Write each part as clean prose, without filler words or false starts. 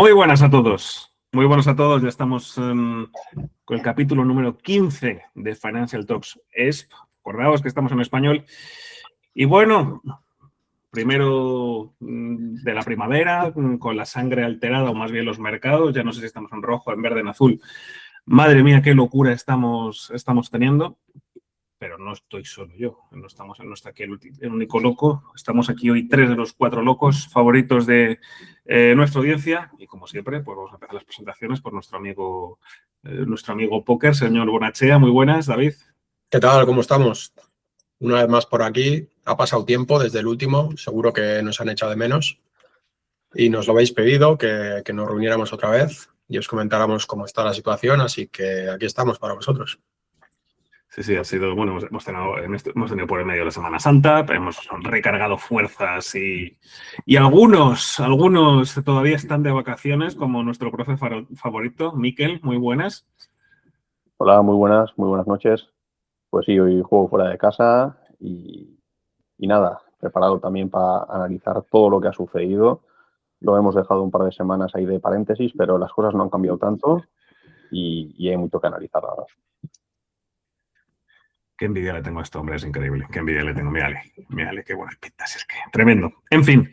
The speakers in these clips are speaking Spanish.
Muy buenas a todos. Muy buenos a todos. Ya estamos con el capítulo número 15 de Financial Talks ESP. Acordaos que estamos en español. Y bueno, primero de la primavera, con la sangre alterada, o más bien los mercados. Ya no sé si estamos en rojo, en verde, en azul. Madre mía, qué locura estamos teniendo. Pero no estoy solo yo, no está aquí el único loco. Estamos aquí hoy 3 de los 4 locos favoritos de nuestra audiencia. Y como siempre, pues vamos a empezar las presentaciones por nuestro amigo Póker, señor Bonachea. Muy buenas, David. ¿Qué tal? ¿Cómo estamos? Una vez más por aquí. Ha pasado tiempo desde el último. Seguro que nos han echado de menos. Y nos lo habéis pedido, que nos reuniéramos otra vez y os comentáramos cómo está la situación. Así que aquí estamos para vosotros. Sí, ha sido, bueno, hemos tenido por el medio de la Semana Santa, hemos recargado fuerzas y algunos todavía están de vacaciones, como nuestro profe favorito, Miquel. Muy buenas. Hola, muy buenas noches. Pues sí, hoy juego fuera de casa y nada, preparado también para analizar todo lo que ha sucedido. Lo hemos dejado un par de semanas ahí de paréntesis, pero las cosas no han cambiado tanto y hay mucho que analizar ahora. Qué envidia le tengo a este hombre, es increíble. Qué envidia le tengo. Mírale, qué buenas pintas, es que tremendo. En fin,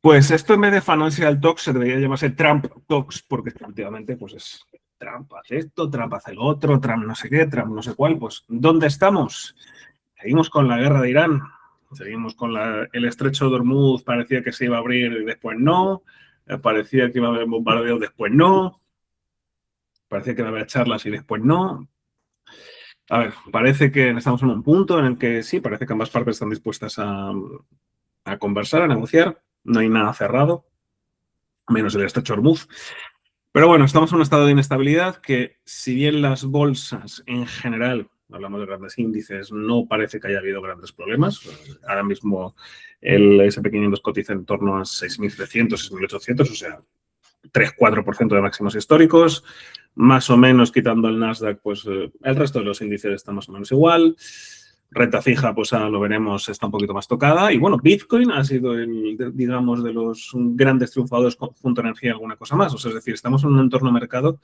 pues esto en vez de Financial Talks se debería llamarse Trump Talks, porque últimamente pues es Trump hace esto, Trump hace lo otro, Trump no sé qué, Trump no sé cuál. Pues, ¿dónde estamos? Seguimos con la guerra de Irán, seguimos con el estrecho de Hormuz, parecía que se iba a abrir y después no, parecía que iba a haber bombardeo, después no, parecía que iba a haber charlas y después no. A ver, parece que estamos en un punto en el que sí, parece que ambas partes están dispuestas a conversar, a negociar. No hay nada cerrado, menos el estrecho de Hormuz. Pero bueno, estamos en un estado de inestabilidad que, si bien las bolsas en general, hablamos de grandes índices, no parece que haya habido grandes problemas. Ahora mismo el S&P 500 cotiza en torno a 6.700, 6.800, o sea, 3-4% de máximos históricos. Más o menos, quitando el Nasdaq, pues el resto de los índices está más o menos igual. Renta fija, pues ahora lo veremos, está un poquito más tocada. Y bueno, Bitcoin ha sido digamos, de los grandes triunfadores junto a energía y alguna cosa más. O sea, es decir, estamos en un entorno mercado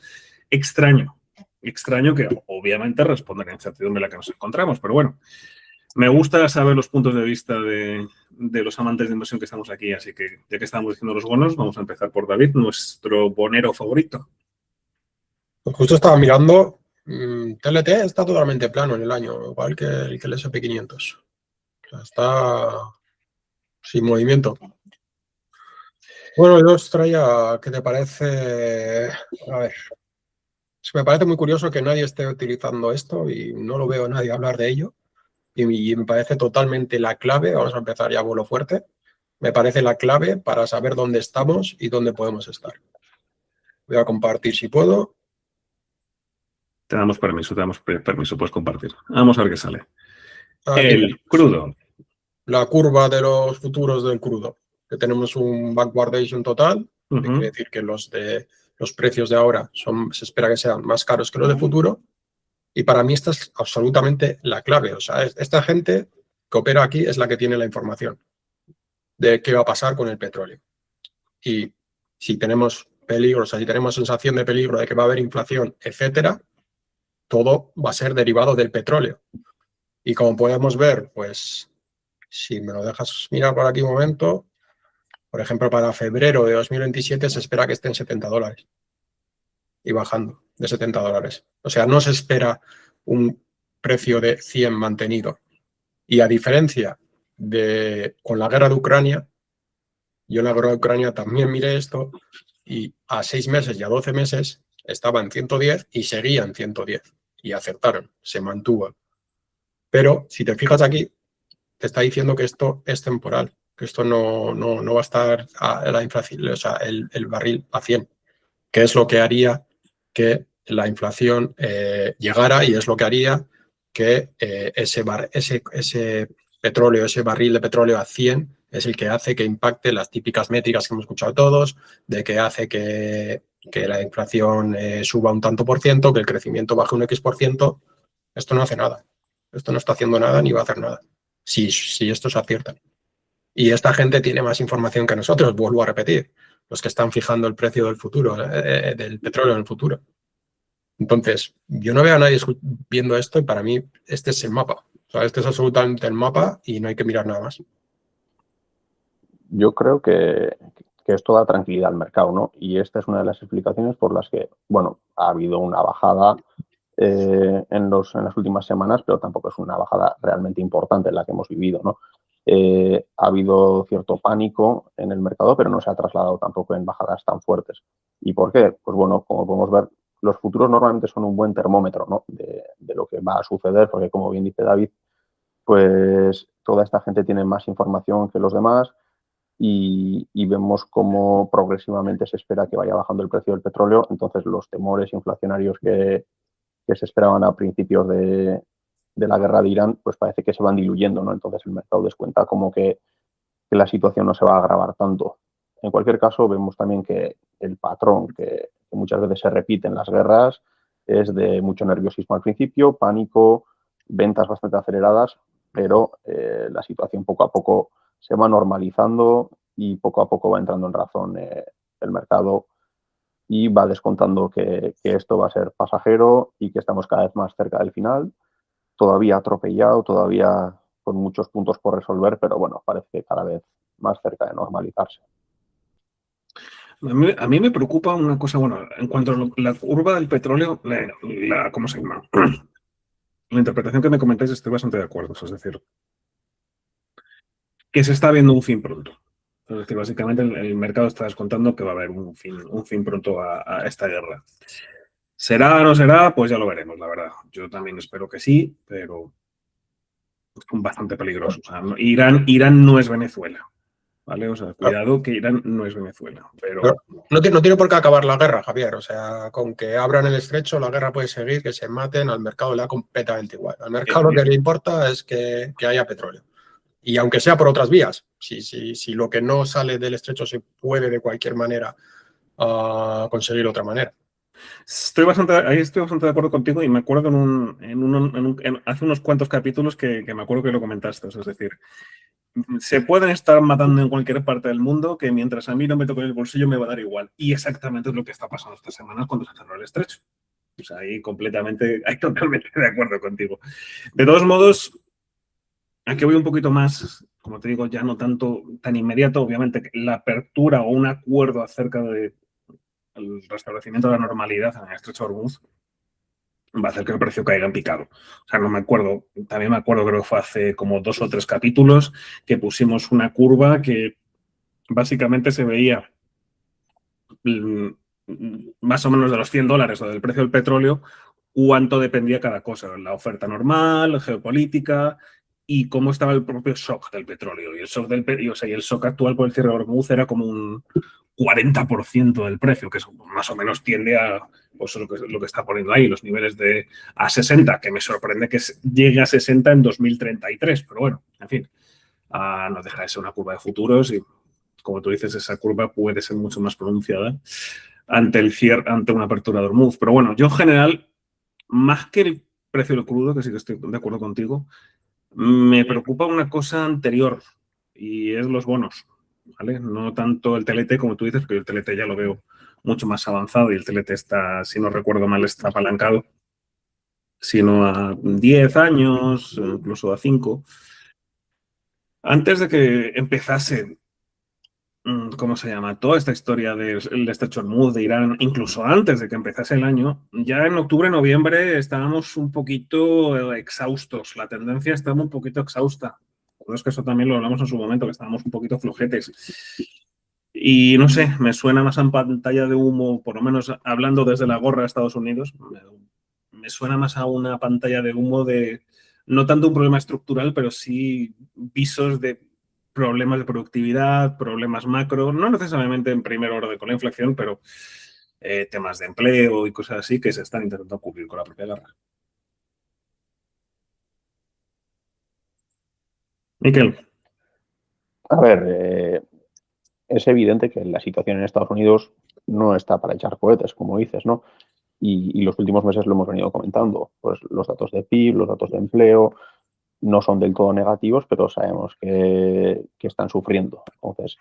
extraño que obviamente responde a la incertidumbre en la que nos encontramos. Pero bueno, me gusta saber los puntos de vista de los amantes de inversión que estamos aquí. Así que, ya que estamos diciendo los bonos, vamos a empezar por David, nuestro bonero favorito. Pues justo estaba mirando. TLT está totalmente plano en el año, igual que el S&P 500. O sea, está sin movimiento. Bueno, yo os traía, ¿qué te parece? A ver, me parece muy curioso que nadie esté utilizando esto y no lo veo a nadie hablar de ello. Y me parece totalmente la clave, vamos a empezar ya a vuelo fuerte, me parece la clave para saber dónde estamos y dónde podemos estar. Voy a compartir si puedo. Te damos permiso, puedes compartir. Vamos a ver qué sale. Aquí el crudo. La curva de los futuros del crudo, que tenemos un backwardation total, que quiere decir que los precios de ahora se espera que sean más caros que los de futuro. Y para mí esta es absolutamente la clave. O sea, esta gente que opera aquí es la que tiene la información de qué va a pasar con el petróleo. Y si tenemos peligro, o sea, si tenemos sensación de peligro de que va a haber inflación, etcétera, todo va a ser derivado del petróleo. Y como podemos ver, pues, si me lo dejas mirar por aquí un momento, por ejemplo, para febrero de 2027 se espera que esté en $70 y bajando de $70. O sea, no se espera un precio de 100 mantenido. Y a diferencia de con la guerra de Ucrania, yo en la guerra de Ucrania también miré esto y a 6 meses y a 12 meses estaba en 110 y seguía en 110. Y acertaron, se mantuvo. Pero si te fijas aquí, te está diciendo que esto es temporal, que esto no va a estar a la inflación, o sea, el barril a 100, que es lo que haría que la inflación llegara y es lo que haría que ese petróleo, ese barril de petróleo a 100 es el que hace que impacte las típicas métricas que hemos escuchado todos, de que hace que la inflación suba un tanto por ciento, que el crecimiento baje un X%. Esto no hace nada. Esto no está haciendo nada ni va a hacer nada. Si esto se acierta. Y esta gente tiene más información que nosotros, vuelvo a repetir. los que están fijando el precio del futuro, del petróleo en el futuro. Entonces, yo no veo a nadie viendo esto y para mí este es el mapa. O sea, este es absolutamente el mapa y no hay que mirar nada más. Yo creo que esto da tranquilidad al mercado, ¿no? Y esta es una de las explicaciones por las que, bueno, ha habido una bajada en las últimas semanas, pero tampoco es una bajada realmente importante la que hemos vivido, ¿no? Ha habido cierto pánico en el mercado, pero no se ha trasladado tampoco en bajadas tan fuertes. ¿Y por qué? Pues bueno, como podemos ver, los futuros normalmente son un buen termómetro, ¿no? de lo que va a suceder, porque como bien dice David, pues toda esta gente tiene más información que los demás y vemos cómo progresivamente se espera que vaya bajando el precio del petróleo. Entonces, los temores inflacionarios que se esperaban a principios de la guerra de Irán, pues parece que se van diluyendo, ¿no? Entonces, el mercado descuenta como que la situación no se va a agravar tanto. En cualquier caso, vemos también que el patrón que muchas veces se repite en las guerras es de mucho nerviosismo al principio, pánico, ventas bastante aceleradas, pero la situación poco a poco se va normalizando y poco a poco va entrando en razón el mercado y va descontando que esto va a ser pasajero y que estamos cada vez más cerca del final, todavía atropellado, todavía con muchos puntos por resolver, pero bueno, parece cada vez más cerca de normalizarse. A mí me preocupa una cosa, bueno, en cuanto a la curva del petróleo, ¿cómo se llama? La interpretación que me comentáis estoy bastante de acuerdo, es decir, que se está viendo un fin pronto. Es decir, básicamente el mercado está descontando que va a haber un fin pronto a esta guerra. ¿Será o no será? Pues ya lo veremos, la verdad. Yo también espero que sí, pero es bastante peligroso. O sea, Irán no es Venezuela, ¿vale? O sea, cuidado que Irán no es Venezuela, pero... No tiene por qué acabar la guerra, Javier. O sea, con que abran el estrecho, la guerra puede seguir, que se maten, al mercado le da completamente igual. Al mercado lo que le importa es que haya petróleo. Y aunque sea por otras vías, si lo que no sale del estrecho se puede de cualquier manera conseguir de otra manera. Ahí estoy bastante de acuerdo contigo y me acuerdo hace unos cuantos capítulos que me acuerdo que lo comentaste. Es decir, se pueden estar matando en cualquier parte del mundo que mientras a mí no me toque el bolsillo me va a dar igual. Y exactamente es lo que está pasando esta semana cuando se cerró el estrecho. O sea, ahí totalmente de acuerdo contigo. De todos modos, aquí voy un poquito más, como te digo, ya no tan inmediato. Obviamente, la apertura o un acuerdo acerca del restablecimiento de la normalidad en el estrecho de Hormuz va a hacer que el precio caiga en picado. O sea, no me acuerdo, también me acuerdo, creo que fue hace como 2 o 3 capítulos que pusimos una curva que básicamente se veía más o menos de los $100 o del precio del petróleo, cuánto dependía cada cosa, la oferta normal, geopolítica y cómo estaba el propio shock del petróleo. Y el shock el shock actual por el cierre de Hormuz era como un 40% del precio, que eso más o menos tiende a pues, lo que está poniendo ahí, los niveles de a 60, que me sorprende que llegue a 60 en 2033, pero bueno, en fin, no deja de ser una curva de futuros y, como tú dices, esa curva puede ser mucho más pronunciada ante una apertura de Hormuz. Pero bueno, yo en general, más que el precio del crudo, que sí que estoy de acuerdo contigo, me preocupa una cosa anterior y es los bonos, ¿vale? No tanto el TLT como tú dices, porque el TLT ya lo veo mucho más avanzado y el TLT está, si no recuerdo mal, está apalancado, sino a 10 años, incluso a 5. Antes de que empezase, ¿cómo se llama? Toda esta historia del estrecho de Hormuz, de Irán, incluso antes de que empezase el año, ya en octubre, noviembre estábamos un poquito exhaustos. La tendencia estaba un poquito exhausta. Es que eso también lo hablamos en su momento, que estábamos un poquito flojetes. Y no sé, me suena más a pantalla de humo, por lo menos hablando desde la gorra de Estados Unidos, me suena más a una pantalla de humo de no tanto un problema estructural, pero sí visos de problemas de productividad, problemas macro, no necesariamente en primer orden con la inflación, pero temas de empleo y cosas así que se están intentando cubrir con la propia guerra. Miquel. A ver, es evidente que la situación en Estados Unidos no está para echar cohetes, como dices, ¿no? Y los últimos meses lo hemos venido comentando. Pues los datos de PIB, los datos de empleo no son del todo negativos, pero sabemos que están sufriendo. Entonces,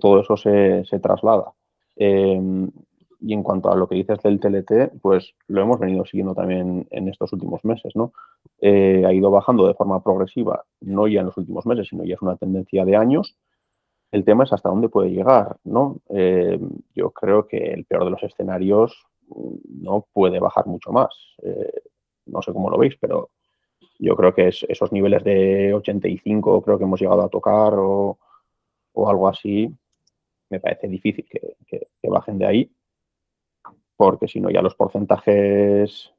todo eso se traslada. Y en cuanto a lo que dices del TLT, pues lo hemos venido siguiendo también en estos últimos meses, ¿no? Ha ido bajando de forma progresiva, no ya en los últimos meses, sino ya es una tendencia de años. El tema es hasta dónde puede llegar, ¿no? Yo creo que el peor de los escenarios no puede bajar mucho más. No sé cómo lo veis, pero yo creo que esos niveles de 85 creo que hemos llegado a tocar o algo así, me parece difícil que bajen de ahí, porque si no ya los porcentajes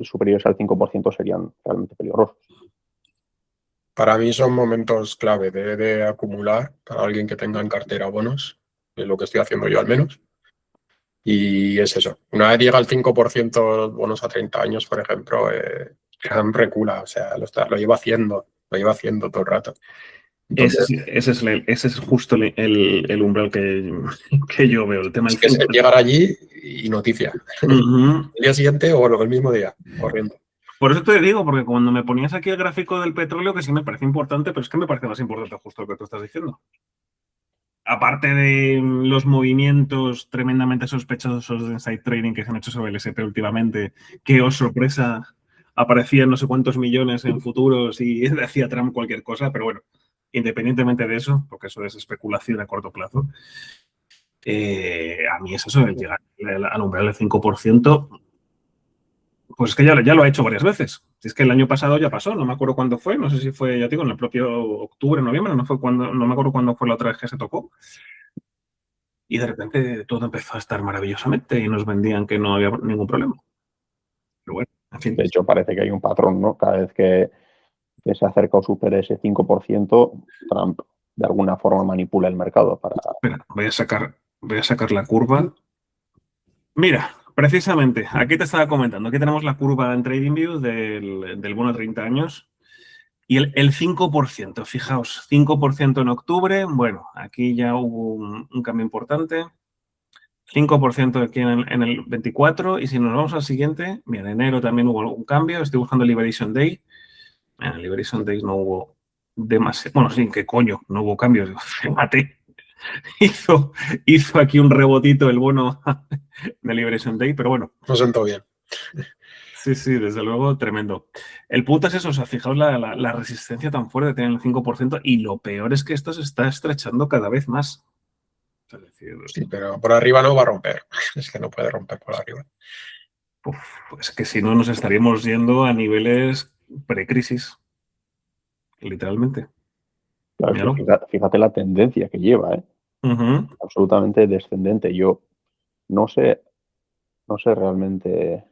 superiores al 5% serían realmente peligrosos. Para mí son momentos clave de acumular para alguien que tenga en cartera bonos, es lo que estoy haciendo yo al menos. Y es eso. Una vez llega al 5% bonos a 30 años, por ejemplo, recula, o sea, lo lleva haciendo todo el rato. Entonces, Ese es justo el umbral que yo veo, el tema es del que es 5%. llegar allí y noticia. Ujú. El día siguiente o el mismo día, corriendo. Por eso te digo, porque cuando me ponías aquí el gráfico del petróleo, que sí me parece importante, pero es que me parece más importante justo lo que tú estás diciendo. Aparte de los movimientos tremendamente sospechosos de inside trading que se han hecho sobre el S&P últimamente, que, oh sorpresa, aparecían no sé cuántos millones en futuros y decía Trump cualquier cosa, pero bueno, independientemente de eso, porque eso es especulación a corto plazo, a mí es eso, el llegar al umbral del 5%, pues es que ya lo ha hecho varias veces. Si es que el año pasado ya pasó, no me acuerdo cuándo fue, no sé si fue, ya digo, en el propio octubre, noviembre, no me acuerdo cuándo fue la otra vez que se tocó. Y de repente todo empezó a estar maravillosamente y nos vendían que no había ningún problema. Pero bueno, en fin. De hecho, parece que hay un patrón, ¿no? Cada vez que se acerca o supera ese 5%, Trump de alguna forma manipula el mercado para... Espera, voy a sacar la curva. Mira, precisamente, aquí te estaba comentando, aquí tenemos la curva en TradingView del bono a 30 años y el 5%, fijaos, 5% en octubre, bueno, aquí ya hubo un cambio importante. 5% aquí en el 24 y si nos vamos al siguiente, mira, en enero también hubo algún cambio, estoy buscando Liberation Day, en el Liberation Day no hubo demasiado, bueno, sí, qué coño, no hubo cambios, fíjate, hizo aquí un rebotito el bono de Liberation Day, pero bueno. No sentó bien. Sí, desde luego, tremendo. El punto es eso, o sea, fijaos la resistencia tan fuerte de tener el 5% y lo peor es que esto se está estrechando cada vez más. Es decir, Sí, pero por arriba no va a romper. Es que no puede romper por arriba. pues que si no nos estaríamos yendo a niveles precrisis, literalmente. Claro, es que fíjate la tendencia que lleva, ¿eh? Absolutamente descendente. Yo no sé realmente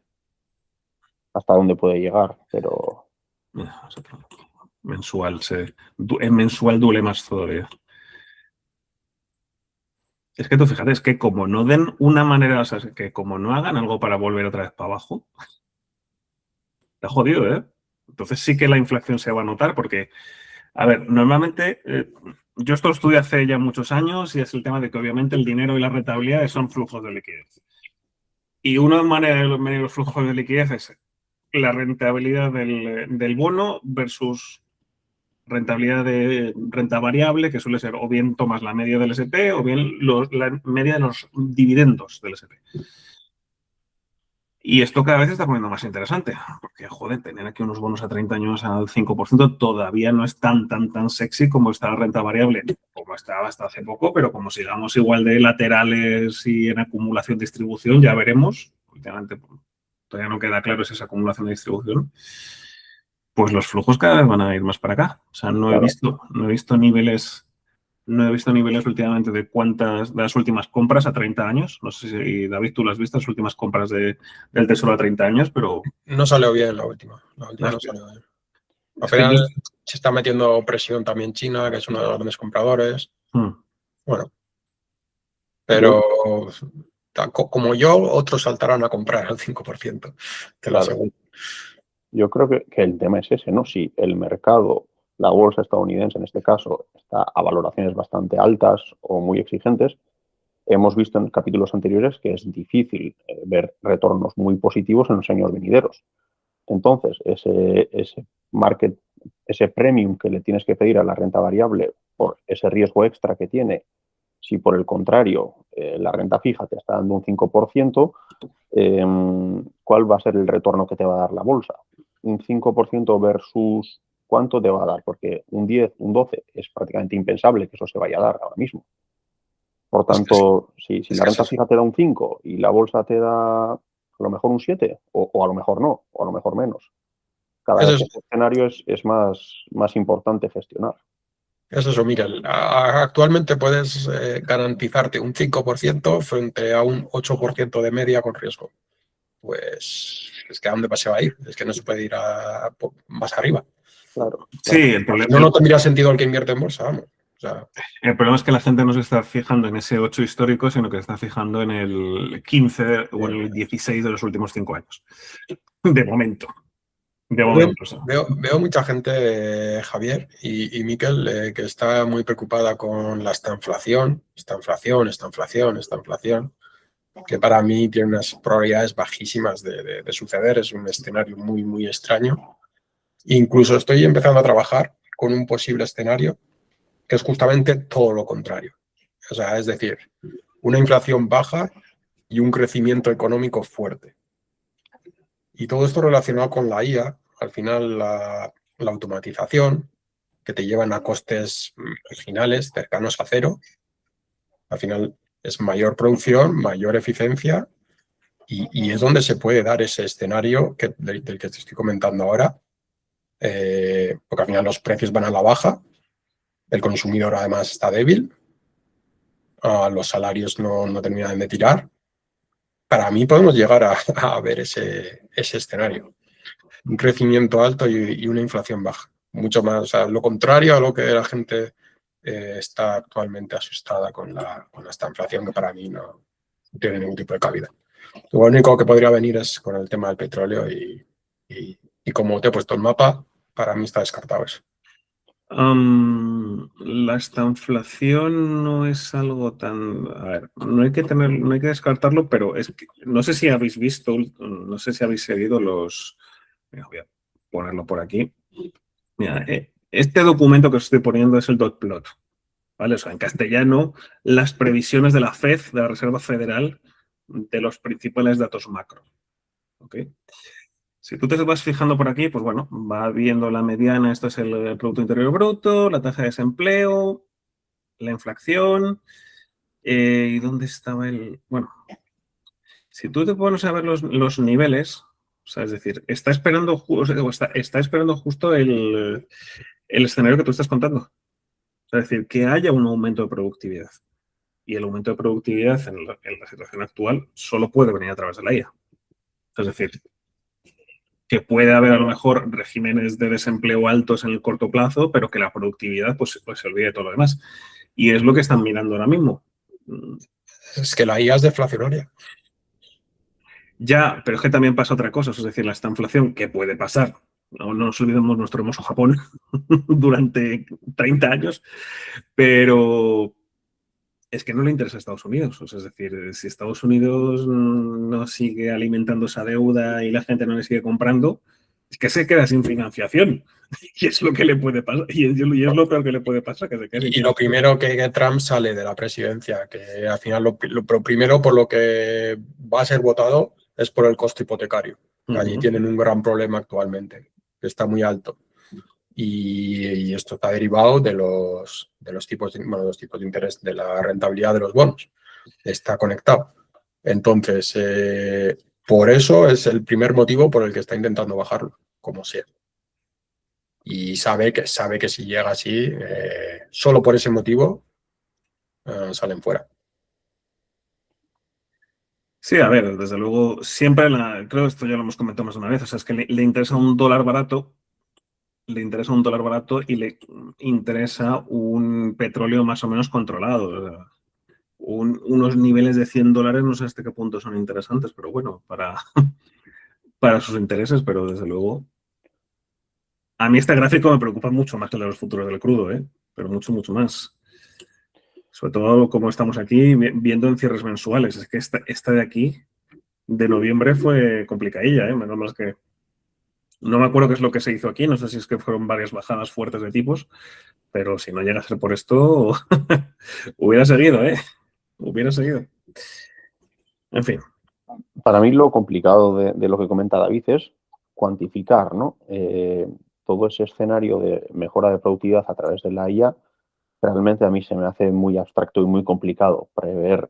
hasta dónde puede llegar, pero... En mensual duele más todavía. Es que tú fíjate, es que como no den una manera, o sea, que como no hagan algo para volver otra vez para abajo, está jodido, ¿eh? Entonces sí que la inflación se va a notar porque, a ver, normalmente, yo esto lo estudié hace ya muchos años y es el tema de que obviamente el dinero y las rentabilidades son flujos de liquidez. Y una manera de medir los flujos de liquidez es la rentabilidad del bono versus rentabilidad de renta variable, que suele ser o bien tomas la media del S&P o bien la media de los dividendos del S&P. Y esto cada vez está poniendo más interesante, porque, joder, tener aquí unos bonos a 30 años al 5% todavía no es tan sexy como está la renta variable, como estaba hasta hace poco, pero como sigamos igual de laterales y en acumulación-distribución, ya veremos. Últimamente todavía no queda claro si es acumulación de distribución. Pues los flujos cada vez van a ir más para acá. O sea, no he visto niveles últimamente de las últimas compras a 30 años. No sé si, David, tú las has visto, las últimas compras del Tesoro a 30 años, pero... No salió bien la última. La última no salió bien. Al final se está metiendo presión también China, que es uno de los grandes compradores. Bueno, pero como yo, otros saltarán a comprar al 5%. Te lo aseguro. Yo creo que el tema es ese, ¿no? Si el mercado, la bolsa estadounidense en este caso, está a valoraciones bastante altas o muy exigentes, hemos visto en capítulos anteriores que es difícil ver retornos muy positivos en los años venideros. Entonces, ese premium que le tienes que pedir a la renta variable por ese riesgo extra que tiene. Si por el contrario la renta fija te está dando un 5%, ¿cuál va a ser el retorno que te va a dar la bolsa? Un 5% versus ¿cuánto te va a dar? Porque un 10, un 12 es prácticamente impensable que eso se vaya a dar ahora mismo. Por tanto, si la renta fija te da un 5 y la bolsa te da a lo mejor un 7, o a lo mejor no, o a lo mejor menos. Cada vez ese escenario es más importante gestionar. Es eso, Miguel. Actualmente puedes garantizarte un 5% frente a un 8% de media con riesgo. Pues es que ¿a dónde se va a ir? Es que no se puede ir más arriba. Claro. Sí, el problema, No tendría sentido el que invierte en bolsa, vamos. O sea, el problema es que la gente no se está fijando en ese 8 histórico, sino que se está fijando en el 15 o en el 16 de los últimos 5 años. De momento. Veo mucha gente, Javier y Miquel, que está muy preocupada con la estanflación, que para mí tiene unas probabilidades bajísimas de suceder. Es un escenario muy, muy extraño. Incluso estoy empezando a trabajar con un posible escenario que es justamente todo lo contrario. O sea, es decir, una inflación baja y un crecimiento económico fuerte. Y todo esto relacionado con la IA, al final la automatización, que te llevan a costes marginales cercanos a cero, al final es mayor producción, mayor eficiencia, y es donde se puede dar ese escenario del que te estoy comentando ahora, porque al final los precios van a la baja, el consumidor además está débil, los salarios no terminan de tirar. Para mí podemos llegar a ver ese escenario. Un crecimiento alto y una inflación baja. Mucho más, o sea, lo contrario a lo que la gente está actualmente asustada con esta inflación, que para mí no tiene ningún tipo de cabida. Lo único que podría venir es con el tema del petróleo y como te he puesto el mapa, para mí está descartado eso. La estanflación no es algo tan... A ver, no hay que descartarlo, pero es que no sé si habéis visto, no sé si habéis seguido los... Mira, voy a ponerlo por aquí. Mira, este documento que os estoy poniendo es el dot plot, ¿vale? O sea, en castellano, las previsiones de la FED, de la Reserva Federal, de los principales datos macro. ¿Ok? Si tú te vas fijando por aquí, pues bueno, va viendo la mediana, esto es el Producto Interior Bruto, la tasa de desempleo, la inflación, ¿y dónde estaba el...? Bueno, si tú te pones a ver los niveles, o sea, es decir, está esperando justo el escenario que tú estás contando. O sea, es decir, que haya un aumento de productividad. Y el aumento de productividad en la situación actual solo puede venir a través de la IA. Es decir, que puede haber a lo mejor regímenes de desempleo altos en el corto plazo, pero que la productividad pues se olvide de todo lo demás. Y es lo que están mirando ahora mismo. Es que la IA es deflacionaria. Ya, pero es que también pasa otra cosa, es decir, la estanflación, que puede pasar. No nos olvidemos nuestro hermoso Japón durante 30 años, pero es que no le interesa a Estados Unidos. O sea, es decir, si Estados Unidos no sigue alimentando esa deuda y la gente no le sigue comprando, es que se queda sin financiación. Y es lo que le puede pasar. Y es lo peor que le puede pasar. Que se quede y lo primero que Trump sale de la presidencia, que al final lo primero por lo que va a ser votado es por el costo hipotecario. Allí tienen un gran problema actualmente, que está muy alto. Y esto está derivado de los tipos de interés, de la rentabilidad de los bonos. Está conectado. Entonces, por eso es el primer motivo por el que está intentando bajarlo, como sea. Y sabe que si llega así, solo por ese motivo, salen fuera. Sí, a ver, desde luego, siempre creo que esto ya lo hemos comentado más de una vez, o sea, es que le interesa un dólar barato, y le interesa un petróleo más o menos controlado. O sea, unos niveles de $100 no sé hasta qué punto son interesantes, pero bueno, para sus intereses, pero desde luego. A mí este gráfico me preocupa mucho más que el de los futuros del crudo, pero mucho, mucho más. Sobre todo como estamos aquí viendo en cierres mensuales. Es que esta de aquí, de noviembre, fue complicadilla, menos mal que No me acuerdo qué es lo que se hizo aquí, no sé si es que fueron varias bajadas fuertes de tipos, pero si no llega a ser por esto, hubiera seguido, ¿eh? Hubiera seguido. En fin. Para mí lo complicado de lo que comenta David es cuantificar, ¿no? Todo ese escenario de mejora de productividad a través de la IA, realmente a mí se me hace muy abstracto y muy complicado prever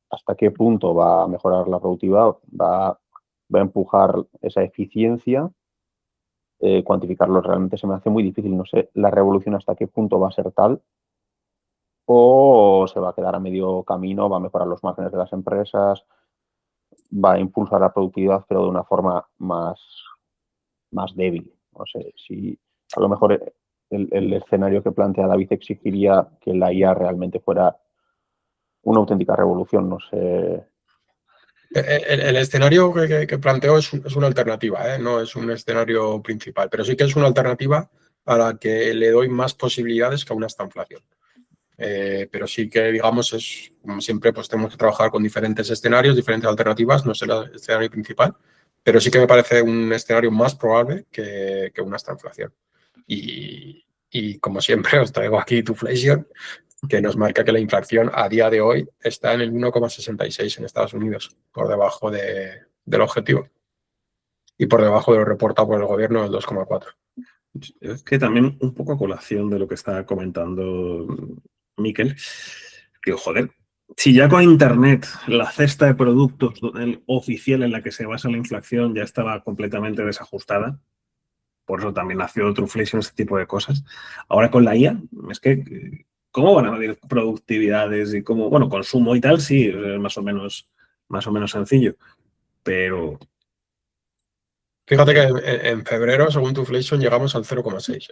hasta qué punto va a mejorar la productividad, va a empujar esa eficiencia. Cuantificarlo realmente se me hace muy difícil. No sé la revolución hasta qué punto va a ser tal o se va a quedar a medio camino, va a mejorar los márgenes de las empresas, va a impulsar la productividad, pero de una forma más débil. No sé si a lo mejor el escenario que plantea David exigiría que la IA realmente fuera una auténtica revolución. No sé. El escenario que planteo es una alternativa, ¿eh? No es un escenario principal, pero sí que es una alternativa a la que le doy más posibilidades que a una estanflación. Pero sí que, digamos, es como siempre, pues tenemos que trabajar con diferentes escenarios, diferentes alternativas, no es el escenario principal, pero sí que me parece un escenario más probable que una estanflación. Y como siempre, os traigo aquí Tuflation, que nos marca que la inflación a día de hoy está en el 1,66 en Estados Unidos, por debajo del objetivo y por debajo de lo reportado por el gobierno del 2,4. Es que también un poco a colación de lo que está comentando Miquel, que joder, si ya con Internet la cesta de productos oficial en la que se basa la inflación ya estaba completamente desajustada, por eso también nació Truflation, este tipo de cosas. Ahora con la IA, es que, ¿cómo van a medir productividades y cómo, bueno, consumo y tal? Sí, es más o menos sencillo, pero Fíjate que en febrero, según Tuflation, llegamos al 0,6,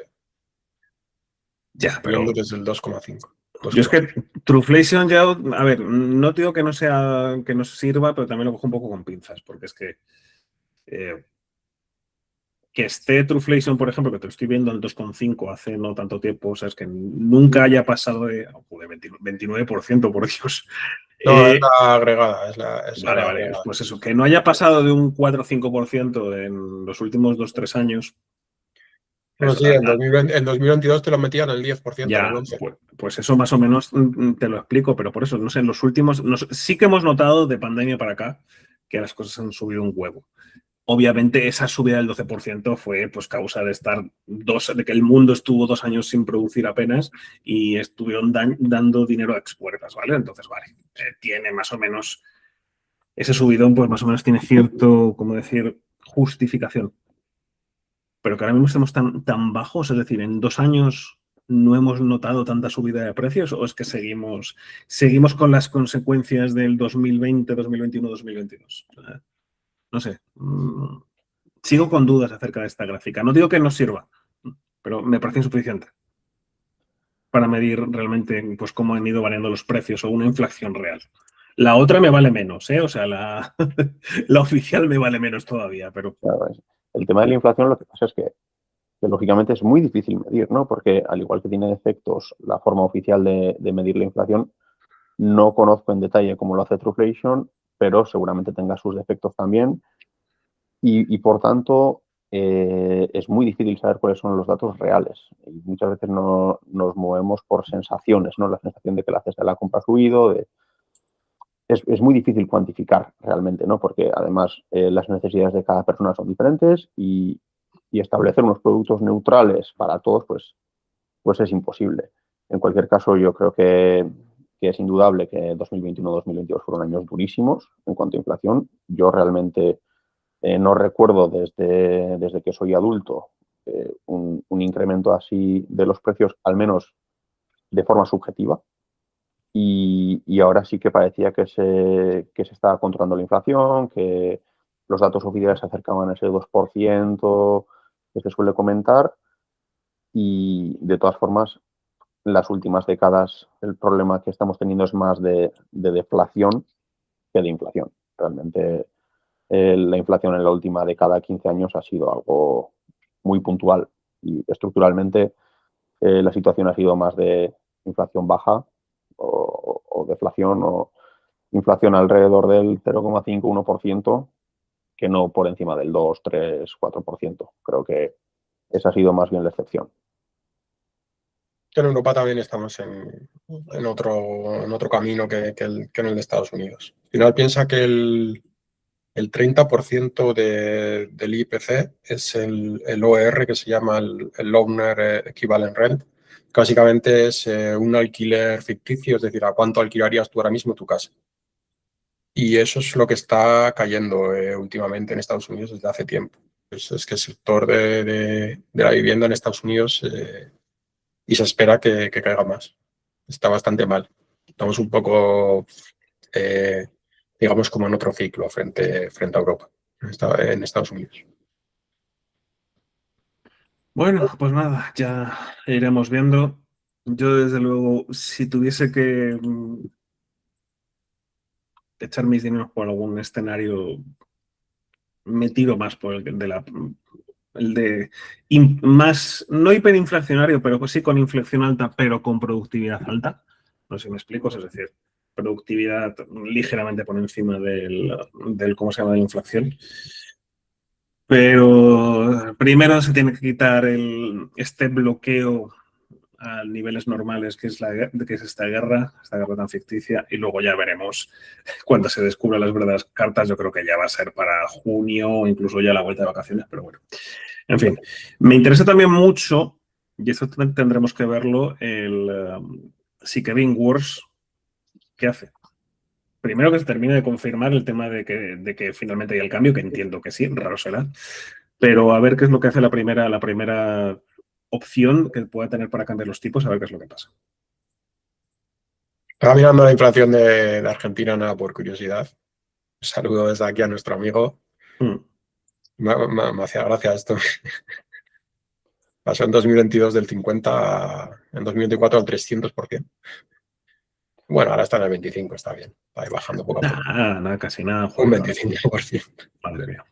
ya, viendo pero desde el 2,5. yo es que Truflation ya, a ver, no digo que no sea, que no sirva, pero también lo cojo un poco con pinzas, porque es que esté Truflation, por ejemplo, que te lo estoy viendo en 2,5 hace no tanto tiempo, o sea, es que nunca haya pasado de 29%, por Dios. No, es la agregada, es la Vale, agregada. pues eso, que no haya pasado de un 4 o 5% en los últimos 2-3 años. Bueno, Eso, sí, en 2022 te lo metían al 10%, en el ya, 11%. pues eso más o menos te lo explico, pero por eso, no sé, en los últimos, sí que hemos notado de pandemia para acá que las cosas han subido un huevo. Obviamente esa subida del 12% fue pues causa de de que el mundo estuvo 2 años sin producir apenas y estuvieron dando dinero a expuertas, ¿vale? Entonces, vale, tiene más o menos, ese subidón pues más o menos tiene cierto, como decir, justificación. Pero que ahora mismo estemos tan bajos, es decir, en 2 años no hemos notado tanta subida de precios o es que seguimos con las consecuencias del 2020, 2021, 2022. O sea, no sé. Sigo con dudas acerca de esta gráfica. No digo que no sirva, pero me parece insuficiente para medir realmente pues, cómo han ido variando los precios o una inflación real. La otra me vale menos, ¿eh? O sea, la oficial me vale menos todavía, pero... Claro, el tema de la inflación lo que pasa es que lógicamente es muy difícil medir, ¿no? Porque al igual que tiene defectos la forma oficial de medir la inflación, no conozco en detalle cómo lo hace Truflation, pero seguramente tenga sus defectos también. Y por tanto, es muy difícil saber cuáles son los datos reales. Y muchas veces no nos movemos por sensaciones, ¿no? La sensación de que la cesta de la compra ha subido. Es muy difícil cuantificar realmente, ¿no? Porque además las necesidades de cada persona son diferentes y establecer unos productos neutrales para todos, pues es imposible. En cualquier caso, yo creo que es indudable que 2021-2022 fueron años durísimos en cuanto a inflación. Yo realmente no recuerdo desde que soy adulto un incremento así de los precios, al menos de forma subjetiva. Y ahora sí que parecía que se estaba controlando la inflación, que los datos oficiales se acercaban a ese 2% que se suele comentar. Y de todas formas, en las últimas décadas el problema que estamos teniendo es más de deflación que de inflación. Realmente la inflación en la última década, 15 años, ha sido algo muy puntual y estructuralmente la situación ha sido más de inflación baja o deflación o inflación alrededor del 0,5-1%, que no por encima del 2, 3, 4%. Creo que esa ha sido más bien la excepción. En Europa también estamos en otro camino que en el de Estados Unidos. Al final piensa que el 30% del IPC es el OR, que se llama el Owner Equivalent Rent. Que básicamente es un alquiler ficticio, es decir, a cuánto alquilarías tú ahora mismo tu casa. Y eso es lo que está cayendo últimamente en Estados Unidos desde hace tiempo. Es que el sector de la vivienda en Estados Unidos y se espera que caiga más. Está bastante mal. Estamos un poco, digamos, como en otro ciclo frente a Europa, en Estados Unidos. Bueno, pues nada, ya iremos viendo. Yo, desde luego, si tuviese que echar mis dineros por algún escenario, me tiro más por el de más, no hiperinflacionario, pero pues sí con inflación alta, pero con productividad alta. No sé si me explico, es decir, productividad ligeramente por encima del ¿cómo se llama?, de la inflación. Pero primero se tiene que quitar este bloqueo a niveles normales que es esta guerra tan ficticia, y luego ya veremos cuando se descubran las verdaderas cartas. Yo creo que ya va a ser para junio o incluso ya la vuelta de vacaciones, pero bueno. En fin, me interesa también mucho, y esto tendremos que verlo, si Kevin Wars, ¿qué hace? Primero que se termine de confirmar el tema de que finalmente hay el cambio, que entiendo que sí, raro será, pero a ver qué es lo que hace la primera opción que pueda tener para cambiar los tipos, a ver qué es lo que pasa. Estaba mirando la inflación de Argentina, nada, por curiosidad. Un saludo desde aquí a nuestro amigo. Me hacía gracia esto. Pasó en 2022 del 50 en 2024 al 300%. Bueno, ahora está en el 25, está bien. Va a ir bajando poco a poco. Nada, casi nada. Un 25%. Madre mía.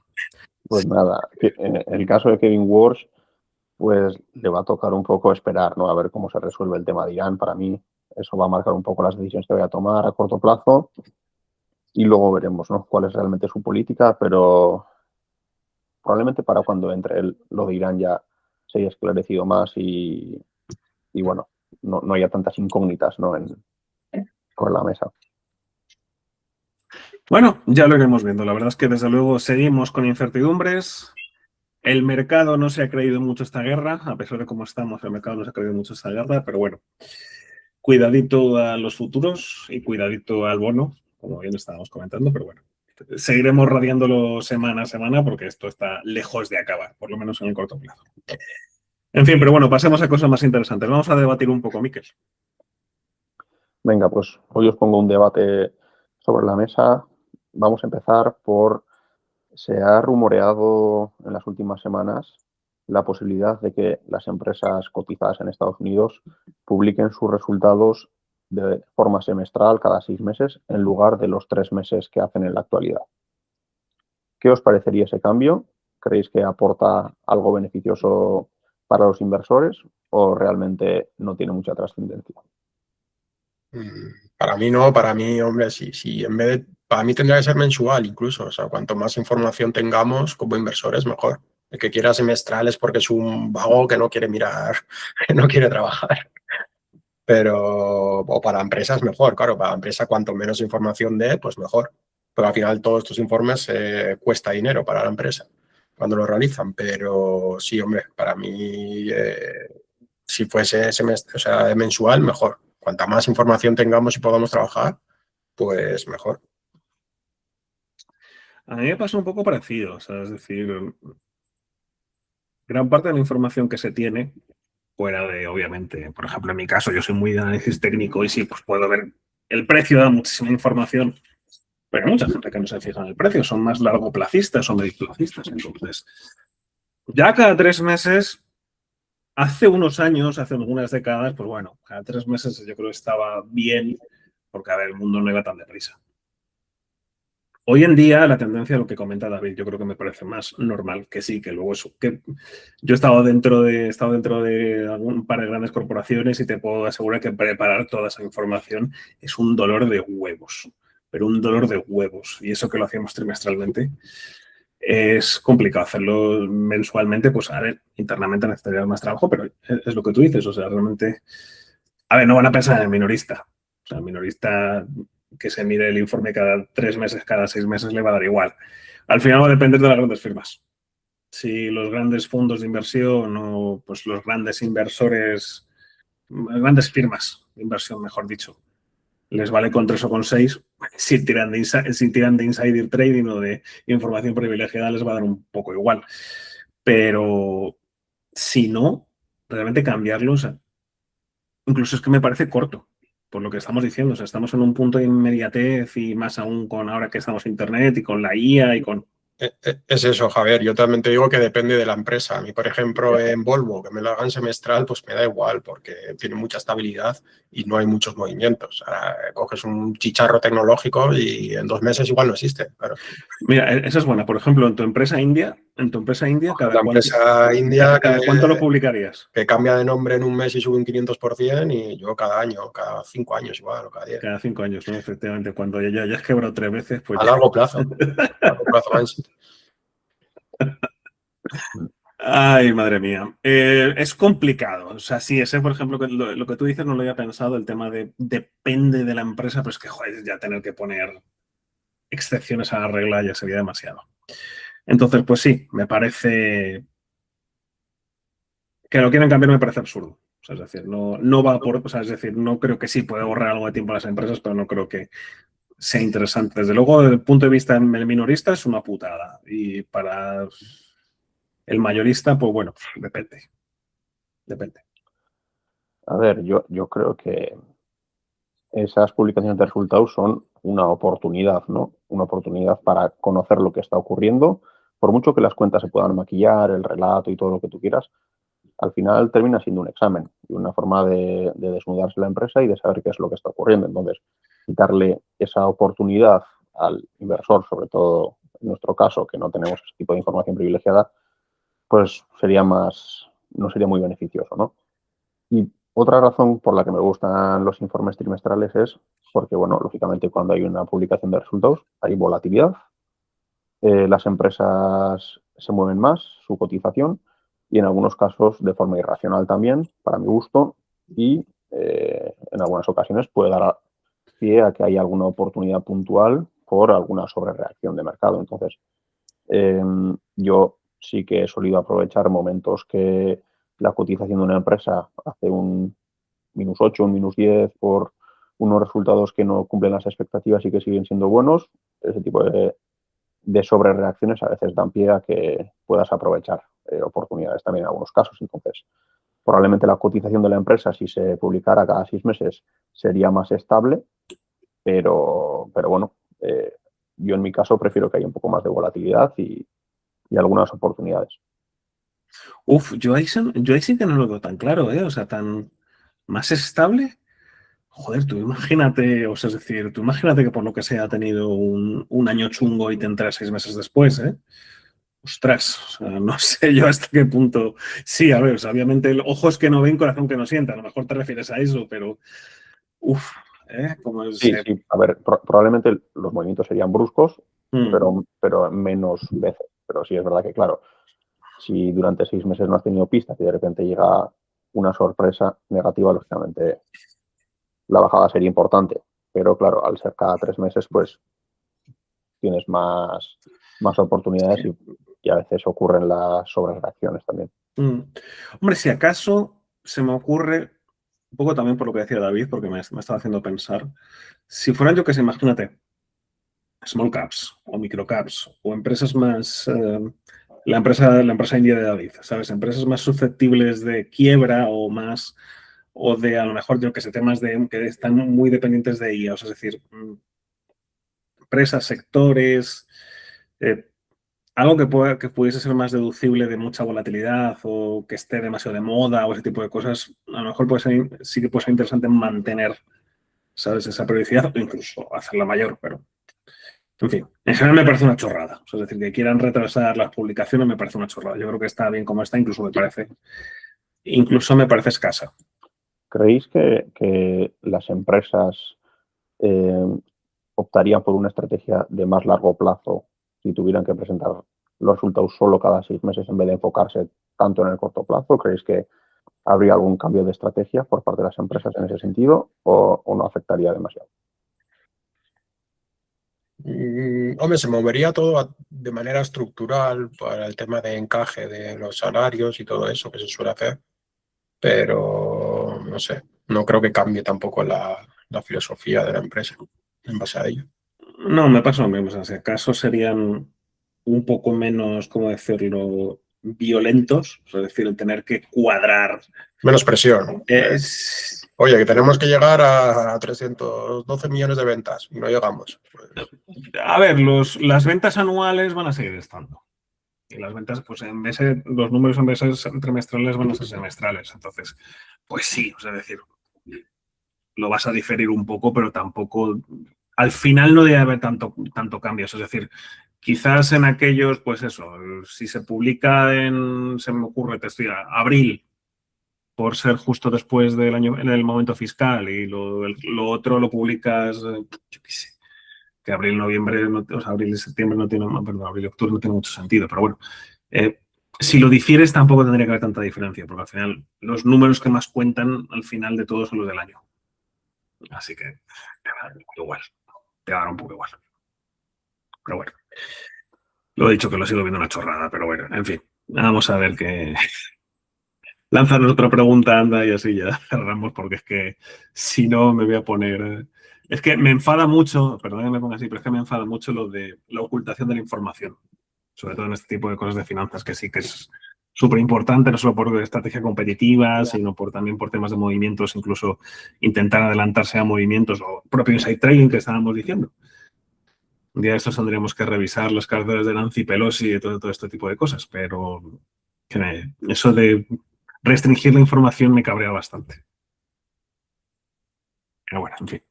Pues nada, en el caso de Kevin Wars, pues le va a tocar un poco esperar, ¿no? A ver cómo se resuelve el tema de Irán. Para mí eso va a marcar un poco las decisiones que voy a tomar a corto plazo y luego veremos, ¿no?, cuál es realmente su política, pero probablemente para cuando entre lo de Irán ya se haya esclarecido más y bueno, no haya tantas incógnitas, ¿no?, con la mesa. Bueno, ya lo iremos viendo. La verdad es que desde luego seguimos con incertidumbres. El mercado no se ha creído mucho esta guerra, a pesar de cómo estamos, el mercado no se ha creído mucho esta guerra, pero bueno, cuidadito a los futuros y cuidadito al bono, como bien estábamos comentando, pero bueno, seguiremos radiándolo semana a semana porque esto está lejos de acabar, por lo menos en el corto plazo. En fin, pero bueno, pasemos a cosas más interesantes. Vamos a debatir un poco, Miquel. Venga, pues hoy os pongo un debate sobre la mesa. Vamos a empezar por, se ha rumoreado en las últimas semanas la posibilidad de que las empresas cotizadas en Estados Unidos publiquen sus resultados de forma semestral cada 6 meses en lugar de los 3 meses que hacen en la actualidad. ¿Qué os parecería ese cambio? ¿Creéis que aporta algo beneficioso para los inversores o realmente no tiene mucha trascendencia? Para mí no, para mí, hombre, sí, para mí tendría que ser mensual incluso. O sea, cuanto más información tengamos como inversores, mejor. El que quiera semestral es porque es un vago que no quiere mirar, que no quiere trabajar. O para empresas mejor, claro, para empresa cuanto menos información dé, pues mejor. Pero al final todos estos informes cuesta dinero para la empresa cuando lo realizan. Pero sí, hombre, para mí, si fuese mensual, mejor. Cuanta más información tengamos y podamos trabajar, pues mejor. A mí me pasa un poco parecido, o sea, es decir, gran parte de la información que se tiene, fuera de, obviamente, por ejemplo, en mi caso, yo soy muy de análisis técnico y sí, pues puedo ver el precio, da muchísima información, pero hay mucha gente que no se fija en el precio, son más largoplacistas o mediplacistas. Entonces, ya cada 3 meses, hace unos años, hace algunas décadas, pues bueno, cada 3 meses yo creo que estaba bien, porque a ver, el mundo no iba tan deprisa. Hoy en día, la tendencia, lo que comenta David, yo creo que me parece más normal que sí, que luego eso. Que yo he estado dentro de algún par de grandes corporaciones y te puedo asegurar que preparar toda esa información es un dolor de huevos, pero un dolor de huevos. Y eso que lo hacíamos trimestralmente. es complicado hacerlo mensualmente. Pues a ver, internamente necesitarías más trabajo, pero es lo que tú dices. O sea, realmente, a ver, no van a pensar en el minorista. O sea, el minorista que se mire el informe cada 3 meses, cada 6 meses, le va a dar igual. Al final va a depender de las grandes firmas. Si los grandes fondos de inversión o pues los grandes inversores, grandes firmas de inversión, mejor dicho, les vale con 3 o con 6, si tiran de insider trading o de información privilegiada, les va a dar un poco igual. Pero si no, realmente cambiarlo, o sea, incluso es que me parece corto, por lo que estamos diciendo. O sea, estamos en un punto de inmediatez y más aún con ahora que estamos en Internet y con la IA y con... Es eso, Javier. Yo también te digo que depende de la empresa. A mí, por ejemplo, en Volvo, que me lo hagan semestral, pues me da igual porque tiene mucha estabilidad y no hay muchos movimientos. Ahora, coges un chicharro tecnológico y en 2 meses igual no existe. Claro. Mira, esa es buena. Por ejemplo, en tu empresa india, La empresa india ¿cada cuánto lo publicarías? que cambia de nombre en un mes y sube un 500%, y yo cada año, cada 5 años igual, o cada 10. Cada 5 años, ¿no? Efectivamente, cuando ya has quebrado 3 veces, pues A ya. largo plazo. A largo plazo mindset. Ay, madre mía. Es complicado. O sea, sí, ese, por ejemplo, lo que tú dices no lo había pensado, el tema de depende de la empresa, pero es que, joder, ya tener que poner excepciones a la regla ya sería demasiado. Entonces, pues sí, me parece que lo quieren cambiar, me parece absurdo. O sea, es decir, no va por, o sea, es decir, no creo que sí puede ahorrar algo de tiempo a las empresas, pero no creo que sea interesante. Desde luego, desde el punto de vista minorista, es una putada. Y para el mayorista, pues bueno, depende. Depende. A ver, yo creo que esas publicaciones de resultados son una oportunidad, ¿no? Una oportunidad para conocer lo que está ocurriendo. Por mucho que las cuentas se puedan maquillar, el relato y todo lo que tú quieras, al final termina siendo un examen y una forma de desnudarse la empresa y de saber qué es lo que está ocurriendo. Entonces, quitarle esa oportunidad al inversor, sobre todo en nuestro caso, que no tenemos ese tipo de información privilegiada, pues no sería muy beneficioso, ¿no? Y otra razón por la que me gustan los informes trimestrales es porque, bueno, lógicamente cuando hay una publicación de resultados hay volatilidad, las empresas se mueven más, su cotización, y en algunos casos de forma irracional también, para mi gusto, y en algunas ocasiones puede dar pie a que haya alguna oportunidad puntual por alguna sobrereacción de mercado. Entonces, yo sí que he solido aprovechar momentos que la cotización de una empresa hace un -8, un -10 por unos resultados que no cumplen las expectativas y que siguen siendo buenos. Ese tipo de sobrereacciones a veces dan pie a que puedas aprovechar oportunidades también en algunos casos. Entonces, probablemente la cotización de la empresa, si se publicara cada 6 meses, sería más estable, pero bueno, yo en mi caso prefiero que haya un poco más de volatilidad y algunas oportunidades. Uf, yo ahí sí que no lo veo tan claro, ¿eh? O sea, tan más estable. Joder, tú imagínate, o sea, es decir, tú imagínate que por lo que sea ha tenido un año chungo y te entra 6 meses después, ¿eh? Ostras, o sea, no sé yo hasta qué punto. Sí, a ver, o sea, obviamente el ojos que no ven, corazón que no sienta. A lo mejor te refieres a eso, pero uf, ¿eh? Como es, Sí, sí, a ver, probablemente los movimientos serían bruscos, mm, pero menos veces. Pero sí es verdad que, claro, si durante 6 meses no has tenido pistas y de repente llega una sorpresa negativa, lógicamente la bajada sería importante. Pero claro, al ser cada 3 meses, pues tienes más oportunidades y a veces ocurren las sobrereacciones también. Hombre, si acaso se me ocurre, un poco también por lo que decía David, porque me estaba haciendo pensar, si fueran, yo que sé, imagínate, small caps o micro caps o empresas más, la empresa india de David, ¿sabes? Empresas más susceptibles de quiebra o más, o de a lo mejor, yo que sé, temas que están muy dependientes de IA, o sea, es decir, empresas, sectores, eh, algo que pudiese ser más deducible de mucha volatilidad o que esté demasiado de moda o ese tipo de cosas, a lo mejor sí que puede ser interesante mantener, ¿sabes? Esa periodicidad o incluso hacerla mayor, pero en fin, en general me parece una chorrada. O sea, es decir, que quieran retrasar las publicaciones me parece una chorrada. Yo creo que está bien como está, incluso me parece escasa. ¿Creéis que las empresas optarían por una estrategia de más largo plazo si tuvieran que presentar los resultados solo cada 6 meses en vez de enfocarse tanto en el corto plazo? ¿Creéis que habría algún cambio de estrategia por parte de las empresas en ese sentido o no afectaría demasiado? Hombre, se movería todo de manera estructural para el tema de encaje de los salarios y todo eso que se suele hacer, pero no sé, no creo que cambie tampoco la filosofía de la empresa en base a ello. No, me pasa lo mismo. O sea, si acaso serían un poco menos, ¿cómo decirlo?, violentos, es decir, el tener que cuadrar. Menos presión. Es... Oye, que tenemos que llegar a 312 millones de ventas y no llegamos. A ver, las ventas anuales van a seguir estando. Y las ventas, pues los números en vez de ser trimestrales van a ser semestrales. Entonces, pues sí, o sea, es decir, lo vas a diferir un poco, pero tampoco, al final no debe haber tanto cambio. Es decir, quizás en aquellos, pues eso, si se publica se me ocurre, abril, por ser justo después del año, en el momento fiscal, y lo otro lo publicas, yo qué sé, que abril, noviembre, o sea, abril y septiembre no tiene, perdón, abril y octubre no tiene mucho sentido, pero bueno, si lo difieres tampoco tendría que haber tanta diferencia, porque al final los números que más cuentan al final de todo son los del año. Así que te va a dar un poco igual, te va a dar un poco igual. Pero bueno, lo he dicho que lo sigo viendo una chorrada, pero bueno, en fin, vamos a ver qué... Lánzanos otra pregunta, anda, y así ya cerramos, porque es que si no me voy a poner... Es que me enfada mucho, perdón que me ponga así, pero es que me enfada mucho lo de la ocultación de la información, sobre todo en este tipo de cosas de finanzas, que sí que es súper importante, no solo por estrategia competitiva, sino también por temas de movimientos, incluso intentar adelantarse a movimientos o propio inside trading que estábamos diciendo. Un día de estos tendríamos que revisar las cartas de Nancy Pelosi y todo este tipo de cosas, pero eso de restringir la información me cabrea bastante. Pero bueno, en fin.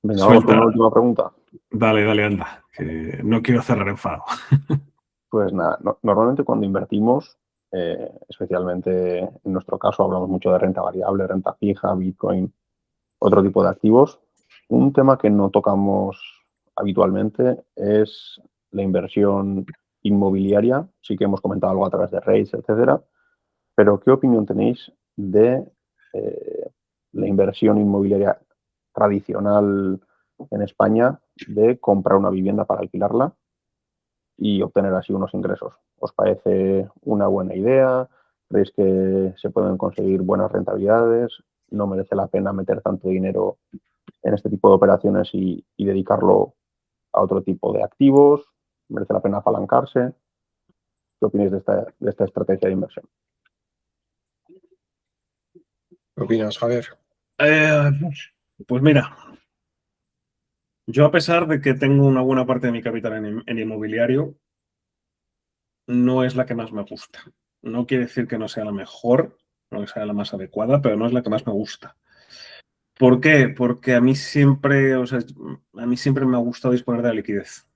Venga, vamos con una última pregunta. Dale, anda, que no quiero cerrar enfado. Pues nada, normalmente cuando invertimos, especialmente en nuestro caso hablamos mucho de renta variable, renta fija, Bitcoin, otro tipo de activos. Un tema que no tocamos habitualmente es la inversión inmobiliaria. Sí que hemos comentado algo a través de REITs, etcétera. Pero ¿qué opinión tenéis de la inversión inmobiliaria tradicional en España de comprar una vivienda para alquilarla y obtener así unos ingresos? ¿Os parece una buena idea? ¿Creéis que se pueden conseguir buenas rentabilidades? ¿No merece la pena meter tanto dinero en este tipo de operaciones y dedicarlo a otro tipo de activos? ¿Merece la pena apalancarse? ¿Qué opináis de esta estrategia de inversión? ¿Qué opinas, Javier? Pues mira, yo a pesar de que tengo una buena parte de mi capital en inmobiliario, no es la que más me gusta. No quiere decir que no sea la mejor, no que sea la más adecuada, pero no es la que más me gusta. ¿Por qué? Porque a mí siempre me ha gustado disponer de la liquidez.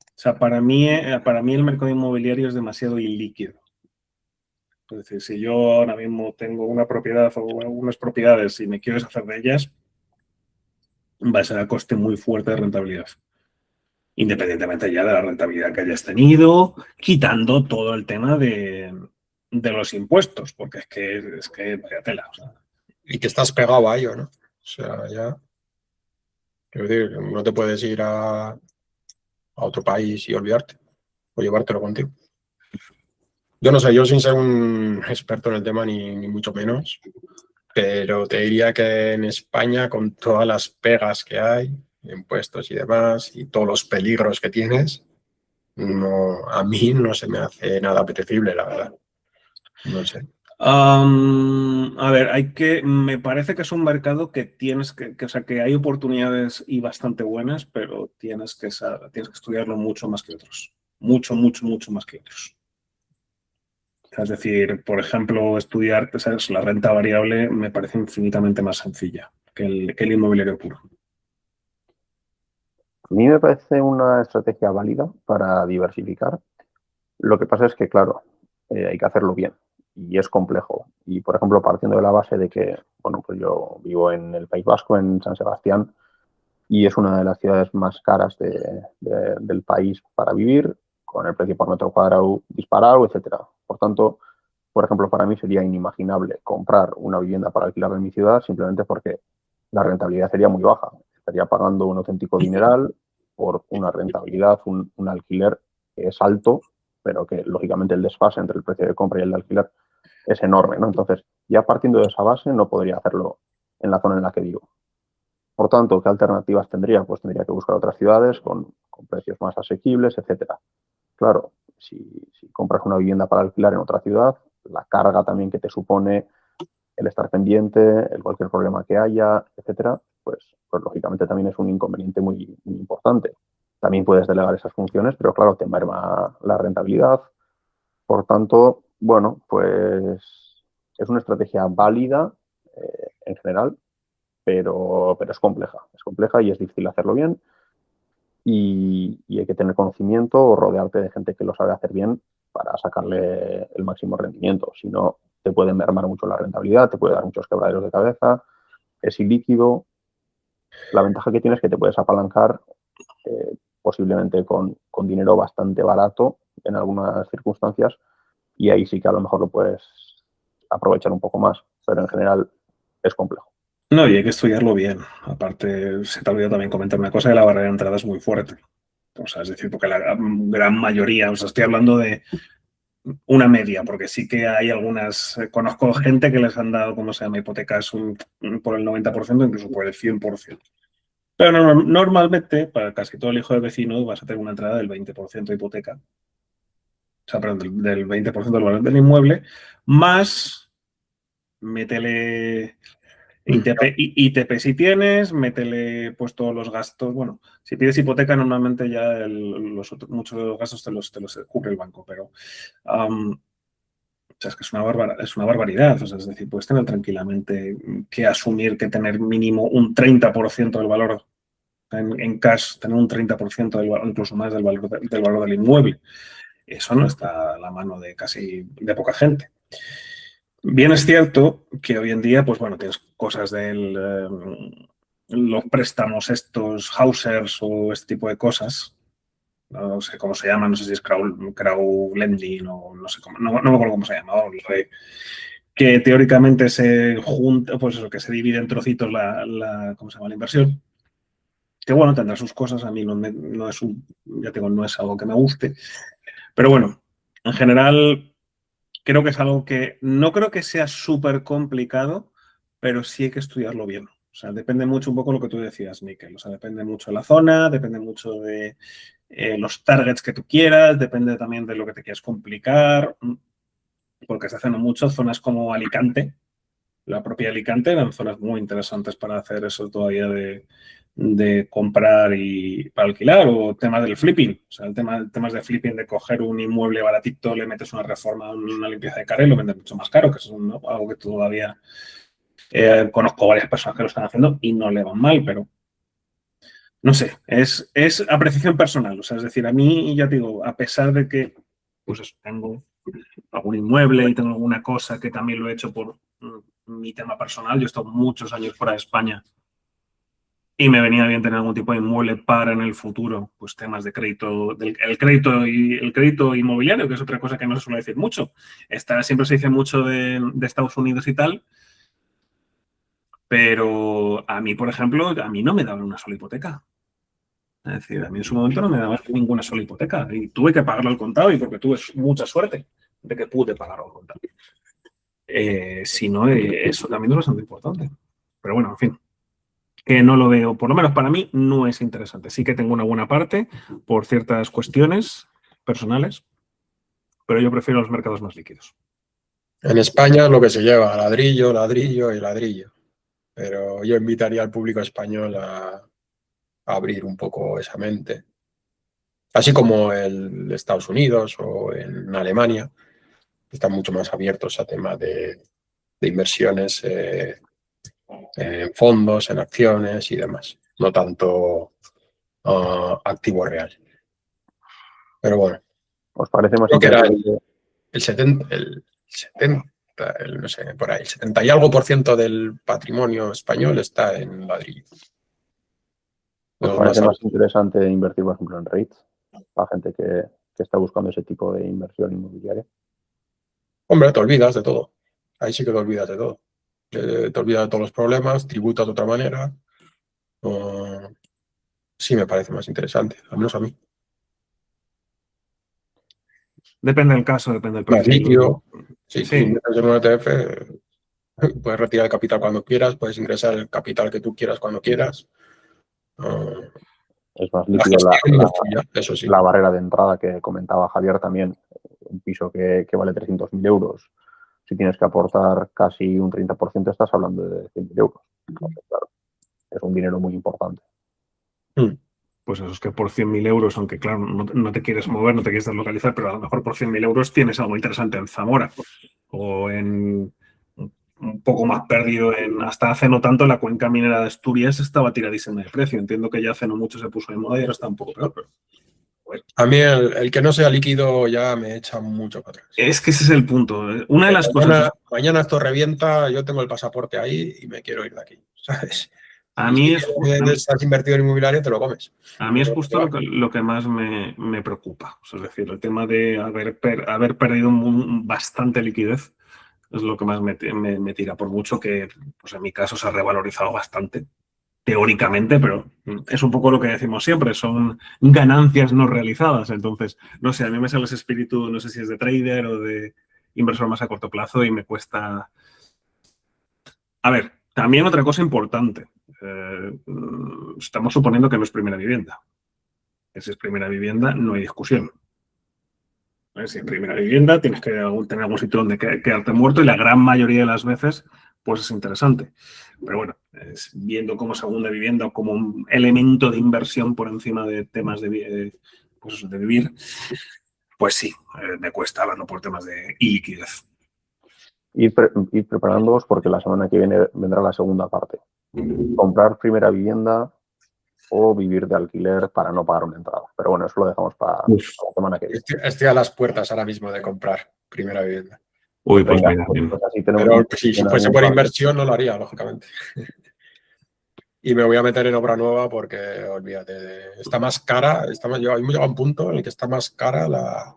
O sea, para mí el mercado inmobiliario es demasiado ilíquido. Es decir, si yo ahora mismo tengo una propiedad o algunas propiedades y me quiero deshacer de ellas, va a ser a coste muy fuerte de rentabilidad. Independientemente ya de la rentabilidad que hayas tenido, quitando todo el tema de los impuestos, porque es que vaya tela. O sea. Y que estás pegado a ello, ¿no? O sea, ya... Quiero decir, no te puedes ir a otro país y olvidarte o llevártelo contigo. Yo no sé, yo sin ser un experto en el tema ni mucho menos, pero te diría que en España, con todas las pegas que hay, impuestos y demás, y todos los peligros que tienes, no, a mí no se me hace nada apetecible, la verdad. No sé. A ver, me parece que es un mercado que o sea, que hay oportunidades y bastante buenas, pero tienes que estudiarlo mucho más que otros. Mucho más que otros. Es decir, por ejemplo, estudiar, ¿sabes? La renta variable me parece infinitamente más sencilla que el inmobiliario puro. A mí me parece una estrategia válida para diversificar. Lo que pasa es que, claro, hay que hacerlo bien y es complejo. Y, por ejemplo, partiendo de la base de que, bueno, pues yo vivo en el País Vasco, en San Sebastián, y es una de las ciudades más caras del país para vivir, con el precio por metro cuadrado disparado, etcétera. Por tanto, por ejemplo, para mí sería inimaginable comprar una vivienda para alquilar en mi ciudad simplemente porque la rentabilidad sería muy baja. Estaría pagando un auténtico dineral por una rentabilidad, un alquiler que es alto, pero que lógicamente el desfase entre el precio de compra y el de alquiler es enorme, ¿no? Entonces, ya partiendo de esa base, no podría hacerlo en la zona en la que vivo. Por tanto, ¿qué alternativas tendría? Pues tendría que buscar otras ciudades con precios más asequibles, etcétera. Claro, si compras una vivienda para alquilar en otra ciudad, la carga también que te supone el estar pendiente, el cualquier problema que haya, etcétera, pues lógicamente también es un inconveniente muy, muy importante. También puedes delegar esas funciones, pero claro, te merma la rentabilidad. Por tanto, bueno, pues es una estrategia válida en general, pero es compleja y es difícil hacerlo bien. Y hay que tener conocimiento o rodearte de gente que lo sabe hacer bien para sacarle el máximo rendimiento. Si no, te puede mermar mucho la rentabilidad, te puede dar muchos quebraderos de cabeza, es ilíquido. La ventaja que tienes es que te puedes apalancar posiblemente con dinero bastante barato en algunas circunstancias y ahí sí que a lo mejor lo puedes aprovechar un poco más, pero en general es complejo. No, y hay que estudiarlo bien. Aparte, se te ha olvidado también comentar una cosa, que la barrera de entrada es muy fuerte. O sea, es decir, porque la gran mayoría, o sea, estoy hablando de una media, porque sí que hay algunas, conozco gente que les han dado, ¿cómo se llama?, hipotecas por el 90%, incluso por el 100%. Pero normalmente, para casi todo el hijo de vecino, vas a tener una entrada del 20% de hipoteca. O sea, perdón, del 20% del valor del inmueble, más métele ITP si tienes, métele pues todos los gastos. Bueno, si pides hipoteca, normalmente ya muchos de los gastos te los cubre el banco, pero o sea, es que es una barbaridad. O sea, es decir, puedes tener tranquilamente que asumir que tener mínimo un 30% del valor en cash, tener un 30% incluso más del valor del inmueble. Eso no está a la mano de de poca gente. Bien es cierto que hoy en día, pues bueno, tienes cosas los préstamos estos, Hausers o este tipo de cosas. No sé cómo se llama, no sé si es crowdlending o no sé cómo, no me acuerdo cómo se llama. Que teóricamente se junta, pues eso, que se divide en trocitos ¿cómo se llama?, la inversión. Que bueno, tendrá sus cosas, a mí no es ya tengo, no es algo que me guste. Pero bueno, en general creo que es algo que no creo que sea súper complicado, pero sí hay que estudiarlo bien. O sea, depende mucho un poco de lo que tú decías, Miquel. O sea, depende mucho de la zona, depende mucho de los targets que tú quieras, depende también de lo que te quieras complicar, porque se hacen mucho zonas como Alicante. La propia Alicante eran zonas muy interesantes para hacer eso todavía de comprar y para alquilar, o temas del flipping. O sea, temas de flipping, de coger un inmueble baratito, le metes una reforma, una limpieza de cara y lo vendes mucho más caro, que es algo que todavía conozco varias personas que lo están haciendo y no le van mal, pero no sé, es apreciación personal. O sea, es decir, a mí, ya te digo, a pesar de que pues eso, tengo algún inmueble y tengo alguna cosa que también lo he hecho por mi tema personal. Yo he estado muchos años fuera de España y me venía bien tener algún tipo de inmueble para en el futuro, pues temas de crédito, el crédito inmobiliario, que es otra cosa que no se suele decir mucho. Siempre se dice mucho de Estados Unidos y tal, pero a mí, por ejemplo, a mí no me daban una sola hipoteca. Es decir, a mí en su momento no me daban ninguna sola hipoteca y tuve que pagarlo al contado, y porque tuve mucha suerte de que pude pagarlo al contado. Si no, eso también es bastante importante. Pero bueno, en fin, que no lo veo, por lo menos para mí, no es interesante. Sí que tengo una buena parte por ciertas cuestiones personales, pero yo prefiero los mercados más líquidos. En España lo que se lleva, ladrillo, ladrillo y ladrillo. Pero yo invitaría al público español a abrir un poco esa mente. Así como en Estados Unidos o en Alemania, están mucho más abiertos a temas de inversiones en fondos, en acciones y demás. No tanto activo real. Pero bueno. ¿Os parece más Creo que era interesante? el 70, no sé, por ahí, el 70 y algo % del patrimonio español está en ladrillo. ¿Os parece más interesante invertir, por ejemplo, en REITs? Para gente que está buscando ese tipo de inversión inmobiliaria. Hombre, te olvidas de todo. Ahí sí que te olvidas de todo. Te olvidas de todos los problemas, tributas de otra manera. Sí me parece más interesante, al menos a mí. Depende del caso, depende del Más perfil. líquido. Si tú Sí. inviertes en un ETF, puedes retirar el capital cuando quieras, puedes ingresar el capital que tú quieras cuando quieras. Es más La líquido gestión es tuya, eso sí. la barrera de entrada que comentaba Javier también. Un piso que vale 300.000 euros. Si tienes que aportar casi un 30%, estás hablando de 100.000 euros. Entonces, claro, es un dinero muy importante. Pues eso es que por 100.000 euros, aunque claro, no te quieres mover, no te quieres deslocalizar, pero a lo mejor por 100.000 euros tienes algo interesante en Zamora o en un poco más perdido hasta hace no tanto la cuenca minera de Asturias estaba tiradísima de precio. Entiendo que ya hace no mucho se puso de moda y ahora está un poco peor, pero bueno. A mí el que no sea líquido ya me echa mucho para atrás. Es que ese es el punto. Una de las cosas... Mañana esto revienta, yo tengo el pasaporte ahí y me quiero ir de aquí, ¿sabes? A mí estás invertido en inmobiliario, te lo comes. A mí es justo lo que más me preocupa. Es decir, el tema de haber perdido bastante liquidez es lo que más me tira, por mucho que pues en mi caso se ha revalorizado bastante, teóricamente, pero es un poco lo que decimos siempre, son ganancias no realizadas. Entonces, no sé, a mí me sale ese espíritu, no sé si es de trader o de inversor más a corto plazo y me cuesta... A ver, también otra cosa importante. Estamos suponiendo que no es primera vivienda. Si es primera vivienda, no hay discusión. Si es primera vivienda, tienes que tener algún sitio donde quedarte muerto y la gran mayoría de las veces, pues es interesante. Pero bueno, viendo como segunda vivienda o como un elemento de inversión por encima de temas de vivir, pues sí, me cuesta hablando por temas de iliquidez. Ir preparándoos porque la semana que viene vendrá la segunda parte. Comprar primera vivienda o vivir de alquiler para no pagar una entrada. Pero bueno, eso lo dejamos para la semana que viene. Estoy a las puertas ahora mismo de comprar primera vivienda. Uy, pues mira, pues así tenemos. Pero si fuese por inversión no lo haría, lógicamente. Y me voy a meter en obra nueva porque, olvídate, está más cara, hemos llegado a un punto en el que está más cara la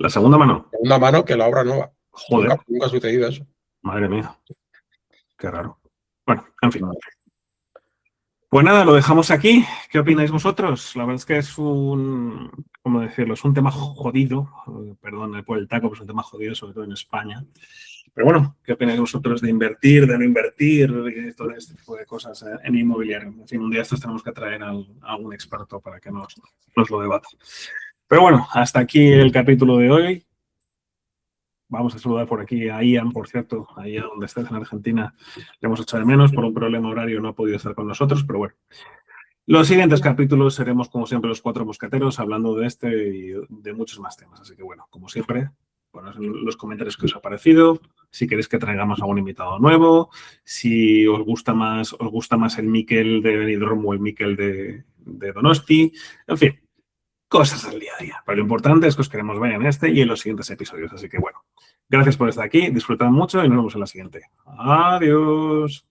segunda mano. Segunda mano que la obra nueva. Joder. Nunca ha sucedido eso. Madre mía. Qué raro. Bueno, en fin. Pues nada, lo dejamos aquí. ¿Qué opináis vosotros? La verdad es que es ¿cómo decirlo? Es un tema jodido. Perdón por el taco, pero es un tema jodido, sobre todo en España. Pero bueno, ¿qué opináis vosotros de invertir, de no invertir, y todo este tipo de cosas en inmobiliario? En fin, un día estos tenemos que traer a algún experto para que nos lo debata. Pero bueno, hasta aquí el capítulo de hoy. Vamos a saludar por aquí a Ian, por cierto, ahí donde estés en Argentina. Le hemos echado de menos, por un problema horario no ha podido estar con nosotros, pero bueno. Los siguientes capítulos seremos, como siempre, los 4 mosqueteros, hablando de este y de muchos más temas. Así que bueno, como siempre, poned en los comentarios qué os ha parecido, si queréis que traigamos algún invitado nuevo, si os gusta más el Miquel de Benidorm o el Miquel de Donosti, en fin. Cosas del día a día. Pero lo importante es que os queremos ver en este y en los siguientes episodios. Así que bueno, gracias por estar aquí, disfrutad mucho y nos vemos en la siguiente. Adiós.